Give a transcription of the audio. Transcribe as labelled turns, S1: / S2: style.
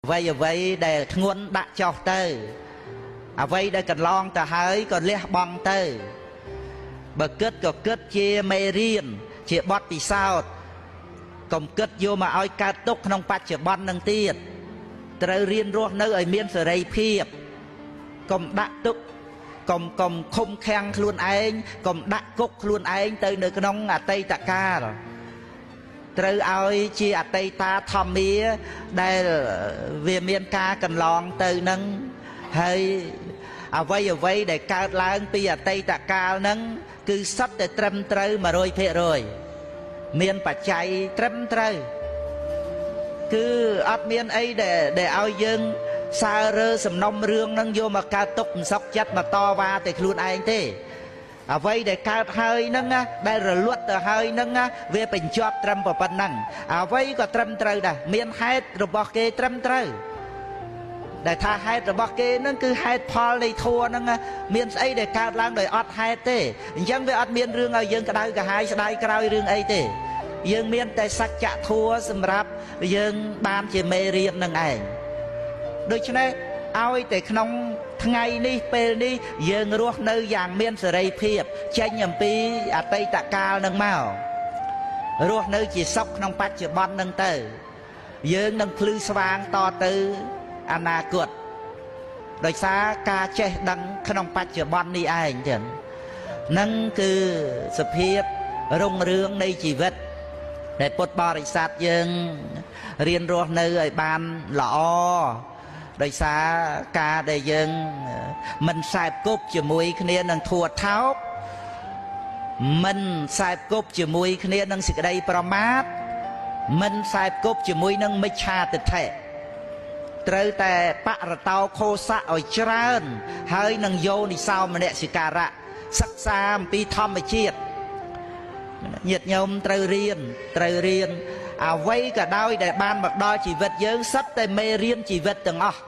S1: vây để nguồn đã cho tới vây để cần lon ta hỡi còn lẽ băng tới bậc kết có kết chia mê riêng chia bọt vì sao còn kết vô mà oi ca túc không bắt chia bọt nâng tiệt trời riêng ruột nơi ở miền sờ rây phiệp còn đã túc còn không khen luôn anh còn đã cúc luôn anh tới nơi cái nông tây tạ ca rồi trời ơi chi tây ta thầm mía đây về miền ca cần lon từ nâng hay vây để caoឡើងពីអតីតកាលហ្នឹងគឺសត្វតែត្រឹមត្រូវ 100% មានបច្ច័យត្រឹមត្រូវគឺអត់មានអីដែលឲ្យយើងសើរើសំណុំរឿងហ្នឹងយកមកកើតទុកមិនសុខចិត្តមកតវ៉ាតែខ្លួនឯងទេអ្វីដែលកើតហើយហ្នឹងដែលរលត់ទៅហើយហ្នឹងវាបញ្ចប់ត្រឹមប៉ុណ្ណឹងអ្វីក៏ត្រឹមត្រូវដែរមានហេតុរបស់គេត្រឹមត្រូវដែលថាហេតុរបស់គេហ្នឹងគឺហេតុផលនៃធัวហ្នឹងមានស្អីដែលកើតឡើងដោយអត់ហេតុទេអញ្ចឹងវាអត់មានរឿងឲ្យយើងក្តៅក្រហាយស្ដាយក្រោយរឿងអីទេយើងមានតែសច្ចធัวសម្រាប់យើងបានជាមេរៀននឹងឯងដូច្នេះឲ្យតែក្នុងថ្ងៃនេះពេលនេះយើងរស់នៅយ៉ាងមានសេរីភាពចេញអំពីអតីតកាលនឹងមករស់នៅជាសុខក្នុងបច្ចុប្បន្ននឹងទៅយើងនឹងភ្លឺស្វាងតទៅអនាគតដោយសារការចេះដឹងក្នុងបច្ចុប្បន្ននេះឯងចឹងនឹងគឺសភាពរុងរឿងនៃជីវិតដែលពុទ្ធបរិស័ទយើងរៀនរស់នៅឲ្យបានល្អដោយសារការដែលយើងមិនសែបគប់ជាមួយគ្នានឹងធัวថោកមិនសែបគប់ជាមួយគ្នានឹងសេចក្តីប្រមាទមិនសែបគប់ជាមួយនឹងមិច្ឆាទិដ្ឋិត្រូវតែបរតោខោសៈឲ្យច្រើនហើយនឹងយោនិសោមនសិការៈសិក្សាអំពីធម្មជាតិញាតិញោមត្រូវរៀនអ្វីក៏ដោយដែលបានមកដល់ជីវិតយើងសិតតែមេរៀនជីវិតទាំងអស់